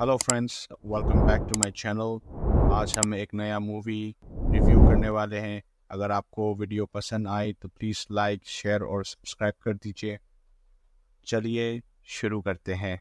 Hello friends, welcome back to my channel. आज हम एक नया मूवी रिव्यू करने वाले हैं। अगर आपको वीडियो पसंद आए तो प्लीज़ लाइक, शेयर और सब्सक्राइब कर दीजिए। चलिए शुरू करते हैं।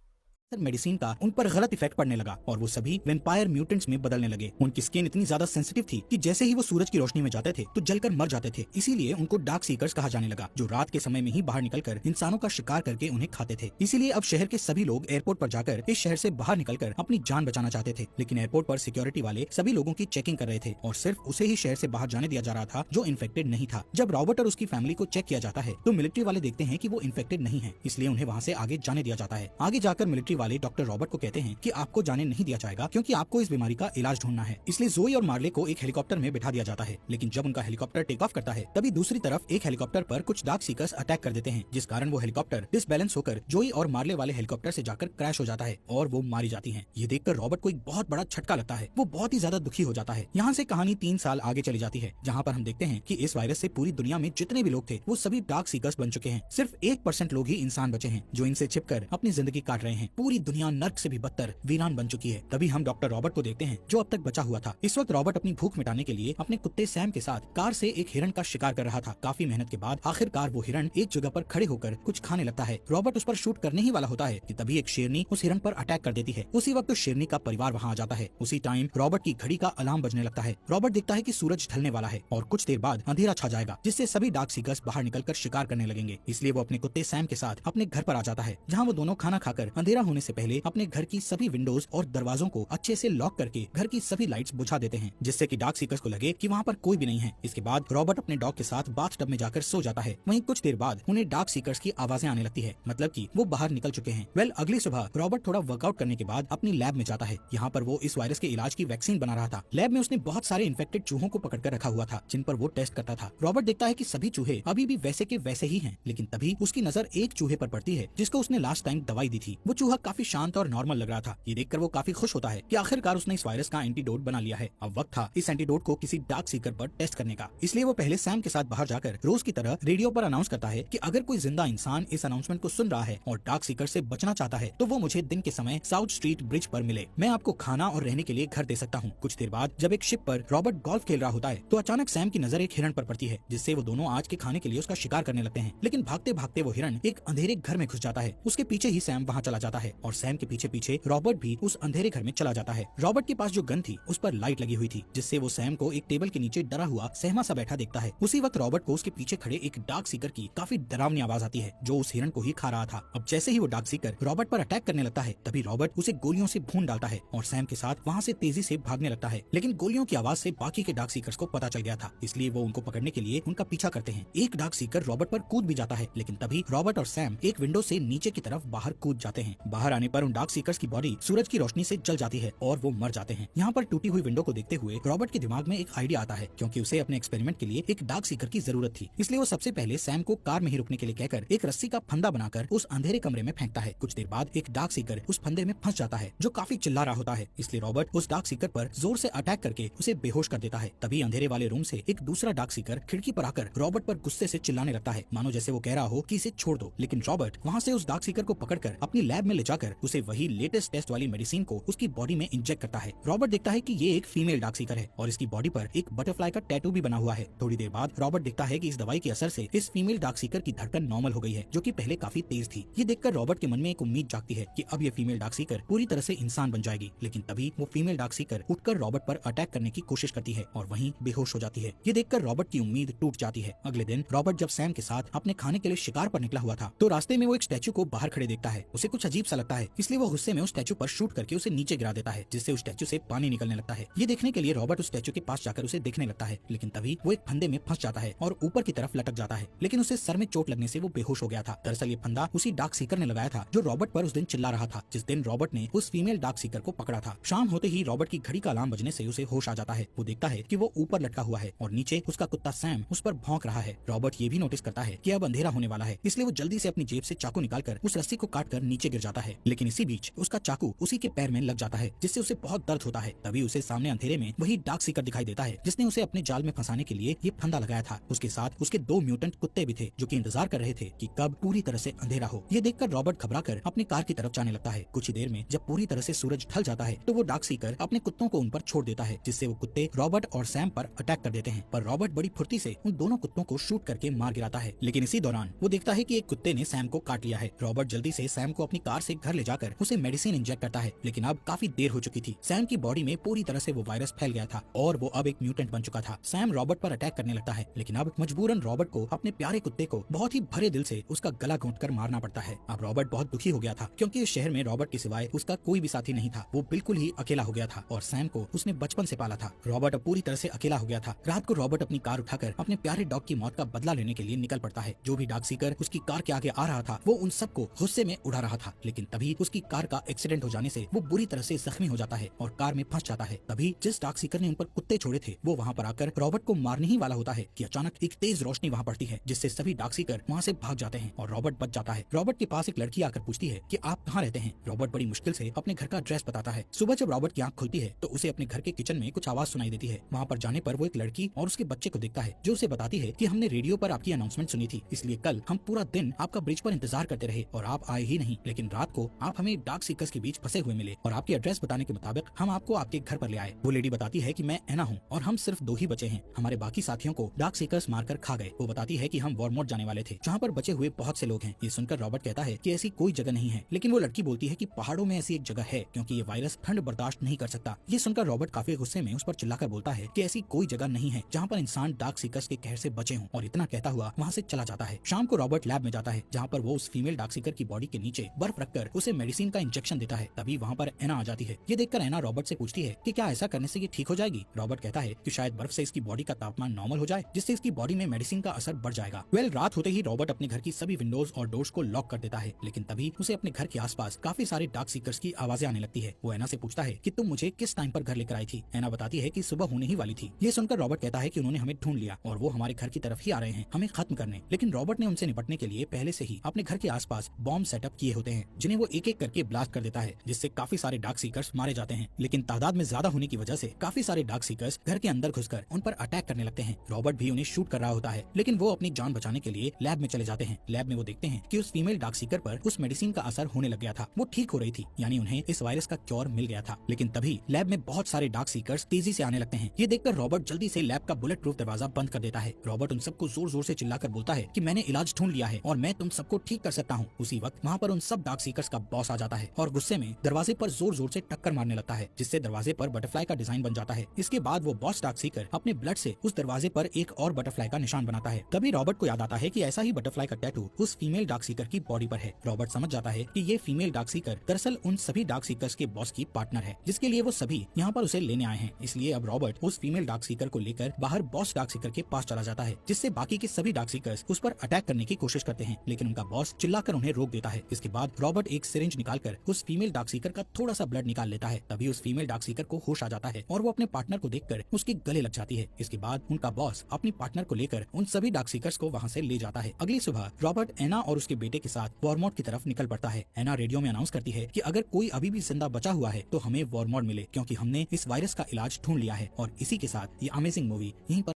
मेडिसिन का उन पर गलत इफेक्ट पड़ने लगा और वो सभी वेम्पायर म्यूटेंट्स में बदलने लगे। उनकी स्किन इतनी ज्यादा सेंसिटिव थी कि जैसे ही वो सूरज की रोशनी में जाते थे तो जलकर मर जाते थे। इसीलिए उनको डार्क सीकर्स कहा जाने लगा, जो रात के समय में ही बाहर निकलकर इंसानों का शिकार करके उन्हें खाते थे। इसीलिए अब शहर के सभी लोग एयरपोर्ट पर जाकर इस शहर से बाहर निकलकर अपनी जान बचाना चाहते थे। लेकिन एयरपोर्ट पर सिक्योरिटी वाले सभी लोगों की चेकिंग कर रहे थे और सिर्फ उसे ही शहर से बाहर जाने दिया जा रहा था जो इन्फेक्टेड नहीं था। जब रॉबर्ट और उसकी फैमिली को चेक किया जाता है तो मिलिट्री वाले देखते हैं कि वो इन्फेक्टेड नहीं है, इसलिए उन्हें वहाँ से आगे जाने दिया जाता है। आगे जाकर मिलिट्री वाले डॉक्टर रॉबर्ट को कहते हैं कि आपको जाने नहीं दिया जाएगा क्योंकि आपको इस बीमारी का इलाज ढूंढना है। इसलिए जोई और मार्ले को एक हेलीकॉप्टर में बिठा दिया जाता है। लेकिन जब उनका हेलीकॉप्टर टेक ऑफ करता है तभी दूसरी तरफ एक हेलीकॉप्टर पर कुछ डार्क सीकर्स अटैक कर देते हैं, जिस कारण वो हेलीकॉप्टर डिसबैलेंस होकर जोई और मार्ले वाले हेलीकॉप्टर से जाकर क्रैश हो जाता है और वो मारी जाती हैं। ये देखकर रॉबर्ट को एक बहुत बड़ा झटका लगता है। वो बहुत ही ज्यादा दुखी हो जाता है। यहाँ से कहानी 3 साल आगे चली जाती है, जहाँ पर हम देखते हैं कि इस वायरस से पूरी दुनिया में जितने भी लोग थे वो सभी डार्क सीकर्स बन चुके हैं। सिर्फ 1% लोग ही इंसान बचे हैं जो इनसे छिपकर अपनी जिंदगी काट रहे हैं। पूरी दुनिया नर्क से भी बदतर वीरान बन चुकी है। तभी हम डॉक्टर रॉबर्ट को देखते हैं जो अब तक बचा हुआ था। इस वक्त रॉबर्ट अपनी भूख मिटाने के लिए अपने कुत्ते सैम के साथ कार से एक हिरण का शिकार कर रहा था। काफी मेहनत के बाद आखिरकार वो हिरण एक जगह पर खड़े होकर कुछ खाने लगता है। रॉबर्ट उस पर शूट करने ही वाला होता है कि तभी एक शेरनी उस हिरण पर अटैक कर देती है। उसी वक्त उस शेरनी का परिवार वहाँ आ जाता है। उसी टाइम रॉबर्ट की घड़ी का अलार्म बजने लगता है। रॉबर्ट देखता है कि सूरज ढलने वाला है और कुछ देर बाद अंधेरा छा जाएगा, जिससे सभी डार्क सीकर्स बाहर निकलकर शिकार करने लगेंगे। इसलिए वो अपने कुत्ते सैम के साथ अपने घर पर आ जाता है, जहाँ वो दोनों खाना खाकर अंधेरा होने से पहले अपने घर की सभी विंडोज और दरवाजों को अच्छे से लॉक करके घर की सभी लाइट्स बुझा देते हैं, जिससे कि डार्क सीकर्स को लगे कि वहाँ पर कोई भी नहीं है। इसके बाद रॉबर्ट अपने डॉग के साथ बाथटब में जाकर सो जाता है। वहीं कुछ देर बाद उन्हें डार्क सीकर्स की आवाजें आने लगती है, मतलब कि वो बाहर निकल चुके हैं। अगली सुबह रॉबर्ट थोड़ा वर्कआउट करने के बाद अपनी लैब में जाता है। यहाँ पर वो इस वायरस के इलाज की वैक्सीन बना रहा था। लैब में उसने बहुत सारे इन्फेक्टेड चूहों को पकड़कर रखा हुआ था, जिन पर वो टेस्ट करता था। रॉबर्ट देखता है कि सभी चूहे अभी भी वैसे के वैसे ही हैं, लेकिन तभी उसकी नजर एक चूहे पर पड़ती है जिसको उसने लास्ट टाइम दवाई दी थी। वो चूहा काफी शांत और नॉर्मल लग रहा था। ये देखकर वो काफी खुश होता है कि आखिरकार उसने इस वायरस का एंटीडोट बना लिया है। अब वक्त था इस एंटीडोट को किसी डार्क सीकर पर टेस्ट करने का। इसलिए वो पहले सैम के साथ बाहर जाकर रोज की तरह रेडियो पर अनाउंस करता है कि अगर कोई जिंदा इंसान इस अनाउंसमेंट को सुन रहा है और डार्क सीकर से बचना चाहता है तो वो मुझे दिन के समय साउथ स्ट्रीट ब्रिज पर मिले। मैं आपको खाना और रहने के लिए घर दे सकता हूँ। कुछ देर बाद जब एक शिप पर रॉबर्ट गोल्फ खेल रहा होता है तो अचानक सैम की नजर एक हिरण पर पड़ती है, जिससे वो दोनों आज के खाने के लिए उसका शिकार करने लगते हैं। लेकिन भागते भागते वो हिरण एक अंधेरे घर में घुस जाता है। उसके पीछे ही सैम वहाँ चला जाता है और सैम के पीछे पीछे रॉबर्ट भी उस अंधेरे घर में चला जाता है। रॉबर्ट के पास जो गन थी उस पर लाइट लगी हुई थी, जिससे वो सैम को एक टेबल के नीचे डरा हुआ सहमा सा बैठा देखता है। उसी वक्त रॉबर्ट को उसके पीछे खड़े एक डार्क सीकर की काफी डरावनी आवाज आती है, जो उस हिरण को ही खा रहा था। अब जैसे ही वो डार्क सीकर रॉबर्ट पर अटैक करने लगता है तभी रॉबर्ट उसे गोलियों से भून डालता है और सैम के साथ वहाँ से तेजी से भागने लगता है। लेकिन गोलियों की आवाज से बाकी के डार्क सीकर्स को पता चल गया था, इसलिए वो उनको पकड़ने के लिए उनका पीछा करते हैं। एक डार्क सीकर रॉबर्ट पर कूद भी जाता है, लेकिन तभी रॉबर्ट और सैम एक विंडो से नीचे की तरफ बाहर कूद जाते हैं। बाहर आने पर उन डार्क सीकर्स की बॉडी सूरज की रोशनी से जल जाती है और वो मर जाते हैं। यहाँ पर टूटी हुई विंडो को देखते हुए रॉबर्ट के दिमाग में एक आइडिया आता है, क्योंकि उसे अपने एक्सपेरिमेंट के लिए एक डार्क सीकर की जरूरत थी। इसलिए वो सबसे पहले सैम को कार में ही रुकने के लिए कहकर एक रस्सी का फंदा बनाकर उस अंधेरे कमरे में फेंकता है। कुछ देर बाद एक डार्क सीकर उस फंदे में फंस जाता है, जो काफी चिल्ला रहा होता है। इसलिए रॉबर्ट उस डार्क सीकर पर जोर से अटैक करके उसे बेहोश कर देता है। तभी अंधेरे वाले रूम से एक दूसरा डार्क सीकर खिड़की पर आकर रॉबर्ट पर गुस्से से चिल्लाने लगता है, मानो जैसे वो कह रहा हो कि इसे छोड़ दो। लेकिन रॉबर्ट वहाँ से उस डार्क सीकर को पकड़कर अपनी लैब में ले जाकर उसे वही लेटेस्ट टेस्ट वाली मेडिसिन को उसकी बॉडी में इंजेक्ट करता है। रॉबर्ट देखता है कि ये एक फीमेल डार्क सीकर है और इसकी बॉडी पर एक बटरफ्लाई का टैटू भी बना हुआ है। थोड़ी देर बाद रॉबर्ट देखता है कि इस दवाई के असर से इस फीमेल डार्क सीकर की धड़कन नॉर्मल हो गई है, जो कि पहले काफी तेज थी। ये देखकर रॉबर्ट के मन में एक उम्मीद जागती है कि अब ये फीमेल डार्क सीकर पूरी तरह से इंसान बन जाएगी। लेकिन तभी वो फीमेल डार्क सीकर उठकर रॉबर्ट पर अटैक करने की कोशिश करती है और वहीं बेहोश हो जाती है। ये देखकर रॉबर्ट की उम्मीद टूट जाती है। अगले दिन रॉबर्ट जब सैम के साथ अपने खाने के लिए शिकार पर निकला हुआ था तो रास्ते में वो एक स्टैचू को बाहर खड़े देखता है। उसे कुछ अजीब सा लगता है, इसलिए वो गुस्से में उस स्टैचू पर शूट करके उसे नीचे गिरा देता है, जिससे उस स्टैचू से पानी निकलने लगता है। ये देखने के लिए रॉबर्ट उस स्टैचू के पास जाकर उसे देखने लगता है, लेकिन तभी वो एक फंदे में फंस जाता है और ऊपर की तरफ लटक जाता है। लेकिन उसे सर में चोट लगने से वो बेहोश हो गया था। दरअसल ये फंदा उसी डार्क सीकर ने लगाया था जो रॉबर्ट पर उस दिन चिल्ला रहा था, जिस दिन रॉबर्ट ने उस फीमेल डार्क सीकर को पकड़ा था। शाम होते ही रॉबर्ट की घड़ी का अलार्म बजने से उसे होश आ जाता है। वो देखता है कि वो ऊपर लटका हुआ है और नीचे उसका कुत्ता सैम उस पर भौंक रहा है। रॉबर्ट ये भी नोटिस करता है कि अब अंधेरा होने वाला है, इसलिए वो जल्दी से अपनी जेब से चाकू निकालकर उस रस्सी को काटकर नीचे गिर जाता है। है, लेकिन इसी बीच उसका चाकू उसी के पैर में लग जाता है, जिससे उसे बहुत दर्द होता है। तभी उसे सामने अंधेरे में वही डार्क सीकर दिखाई देता है, जिसने उसे अपने जाल में फंसाने के लिए ये फंदा लगाया था। उसके साथ उसके 2 म्यूटेंट कुत्ते भी थे, जो कि इंतजार कर रहे थे कि कब पूरी तरह से अंधेरा हो। ये देखकर रॉबर्ट घबराकर अपनी कार की तरफ जाने लगता है। कुछ ही देर में जब पूरी तरह से सूरज ढल जाता है तो वो डार्क सीकर अपने कुत्तों को उन पर छोड़ देता है, जिससे वो कुत्ते रॉबर्ट और सैम पर अटैक कर देते हैं। पर रॉबर्ट बड़ी फुर्ती से उन दोनों कुत्तों को शूट करके मार गिराता है। लेकिन इसी दौरान वो देखता है कि एक कुत्ते ने सैम को काट लिया है। रॉबर्ट जल्दी से सैम को अपनी कार से घर ले जाकर उसे मेडिसिन इंजेक्ट करता है, लेकिन अब काफी देर हो चुकी थी। सैम की बॉडी में पूरी तरह से वो वायरस फैल गया था और वो अब एक म्यूटेंट बन चुका था। सैम रॉबर्ट पर अटैक करने लगता है, लेकिन अब मजबूरन रॉबर्ट को अपने प्यारे कुत्ते को बहुत ही भरे दिल से उसका गला घोंटकर मारना पड़ता है। अब रॉबर्ट बहुत दुखी हो गया था, क्योंकि इस शहर में रॉबर्ट के सिवाय उसका कोई भी साथी नहीं था। वो बिल्कुल ही अकेला हो गया था और सैम को उसने बचपन से पाला था। रॉबर्ट अब पूरी तरह से अकेला हो गया था। रात को रॉबर्ट अपनी कार उठाकर अपने प्यारे डॉग की मौत का बदला लेने के लिए निकल पड़ता है। जो भी डार्क सीकर उसकी कार के आगे आ रहा था वो उन सबको गुस्से में उड़ा रहा था, लेकिन तभी उसकी कार का एक्सीडेंट हो जाने से वो बुरी तरह से जख्मी हो जाता है और कार में फंस जाता है। तभी जिस डार्क सीकर ने उन पर कुत्ते छोड़े थे वो वहाँ पर आकर रॉबर्ट को मारने ही वाला होता है कि अचानक एक तेज रोशनी वहाँ पड़ती है, जिससे सभी डार्क सीकर वहाँ से भाग जाते हैं और रॉबर्ट बच जाता है। रॉबर्ट के पास एक लड़की आकर पूछती है कि आप कहाँ रहते हैं। रॉबर्ट बड़ी मुश्किल से अपने घर का एड्रेस बताता है। सुबह जब रॉबर्ट की आंख खुलती है तो उसे अपने घर के किचन में कुछ आवाज सुनाई देती है। वहाँ पर जाने पर वो एक लड़की और उसके बच्चे को देखता है, जो उसे बताती है कि हमने रेडियो पर आपकी अनाउंसमेंट सुनी थी, इसलिए कल हम पूरा दिन आपका ब्रिज पर इंतजार करते रहे और आप आए ही नहीं, लेकिन रात को आप हमें डार्क सीकर्स के बीच फंसे हुए मिले और आपके एड्रेस बताने के मुताबिक हम आपको आपके घर पर ले आए। वो लेडी बताती है कि मैं एना हूँ और हम सिर्फ 2 ही बचे हैं। हमारे बाकी साथियों को डार्क सीकर्स मारकर खा गए। वो बताती है कि हम वॉरमोट जाने वाले थे, जहाँ पर बचे हुए बहुत से लोग हैं। ये सुनकर रॉबर्ट कहता है कि ऐसी कोई जगह नहीं है, लेकिन वो लड़की बोलती है कि पहाड़ों में ऐसी एक जगह है, क्योंकि ये वायरस ठंड बर्दाश्त नहीं कर सकता। ये सुनकर रॉबर्ट काफी गुस्से में उस पर चिल्लाकर बोलता है कि ऐसी कोई जगह नहीं है जहाँ पर इंसान डार्क सीकर्स के कहर से बचे हों, और इतना कहता हुआ वहाँ से चला जाता है। शाम को रॉबर्ट लैब में जाता है, जहाँ पर वो उस फीमेल डार्क सीकर की बॉडी के नीचे बर्फ रखकर उसे मेडिसिन का इंजेक्शन देता है। तभी वहाँ पर एना आ जाती है। ये देखकर एना रॉबर्ट से पूछती है कि क्या ऐसा करने से ये ठीक हो जाएगी। रॉबर्ट कहता है कि शायद बर्फ से इसकी बॉडी का तापमान नॉर्मल हो जाए, जिससे इसकी बॉडी में मेडिसिन का असर बढ़ जाएगा। रात होते ही रॉबर्ट अपने घर की सभी विंडोज और डोर्स को लॉक कर देता है, लेकिन तभी उसे अपने घर के आसपास काफी सारे डार्क सीकर्स की आवाजें आने लगती है। वो एना से पूछता है कि तुम मुझे किस टाइम पर घर लेकर आई थी। एना बताती है कि सुबह होने ही वाली थी। ये सुनकर रॉबर्ट कहता है कि उन्होंने हमें ढूंढ लिया और वो हमारे घर की तरफ ही आ रहे हैं हमें खत्म करने। लेकिन रॉबर्ट ने उनसे निपटने के लिए पहले से ही अपने घर के आसपास बॉम्ब सेटअप किए होते हैं, जिन्हें वो एक एक करके ब्लास्ट कर देता है, जिससे काफी सारे डार्क सीकर्स मारे जाते हैं। लेकिन तादाद में ज्यादा होने की वजह से काफी सारे डार्क सीकर्स घर के अंदर घुसकर उन पर अटैक करने लगते हैं। रॉबर्ट भी उन्हें शूट कर रहा होता है, लेकिन वो अपनी जान बचाने के लिए लैब में चले जाते हैं। लैब में वो देखते हैं कि उस फीमेल डार्क सीकर पर उस मेडिसिन का असर होने लग गया था। वो ठीक हो रही थी, यानी उन्हें इस वायरस का क्योर मिल गया था। लेकिन तभी लैब में बहुत सारे डार्क सीकर्स तेजी से आने लगते हैं। ये देखकर रॉबर्ट जल्दी से लैब का बुलेट प्रूफ दरवाजा बंद कर देता है। रॉबर्ट उन सबको जोर जोर से चिल्लाकर बोलता है कि मैंने इलाज ढूंढ लिया है और मैं तुम सबको ठीक कर सकता हूँ। उसी वक्त वहाँ पर उन सब डार्क सीकर्स का बॉस आ जाता है और गुस्से में दरवाजे पर जोर जोर से टक्कर मारने लगता है, जिससे दरवाजे पर बटरफ्लाई का डिजाइन बन जाता है। इसके बाद वो बॉस डार्क सीकर अपने ब्लड से उस दरवाजे पर एक और बटरफ्लाई का निशान बनाता है। तभी रॉबर्ट को याद आता है कि ऐसा ही बटरफ्लाई का टैटू उस फीमेल डार्क सीकर की बॉडी पर है। रॉबर्ट समझ जाता है कि ये फीमेल डार्क सीकर दरअसल उन सभी डार्क सीकर्स के बॉस की पार्टनर है, जिसके लिए वो सभी यहाँ पर उसे लेने आए हैं। इसलिए अब रॉबर्ट उस फीमेल डार्क सीकर को लेकर बाहर बॉस डार्क सीकर के पास चला जाता है, जिससे बाकी के सभी डार्क सीकर्स उस पर अटैक करने की कोशिश करते हैं, लेकिन उनका बॉस चिल्लाकर उन्हें रोक देता है। इसके बाद रॉबर्ट एक सिरिंज निकालकर उस फीमेल डार्क सीकर का थोड़ा सा ब्लड निकाल लेता है। तभी उस फीमेल डार्क सीकर को होश आ जाता है और वो अपने पार्टनर को देखकर उसके गले लग जाती है। इसके बाद उनका बॉस अपनी पार्टनर को लेकर उन सभी डार्क सीकर्स को वहाँ से ले जाता है। अगली सुबह रॉबर्ट एना और उसके बेटे के साथ वॉरमोट की तरफ निकल पड़ता है। एना रेडियो में अनाउंस करती है कि अगर कोई अभी भी जिंदा बचा हुआ है तो हमें वॉरमोट मिले, क्योंकि हमने इस वायरस का इलाज ढूंढ लिया है। और इसी के साथ ये अमेजिंग मूवी यहीं पर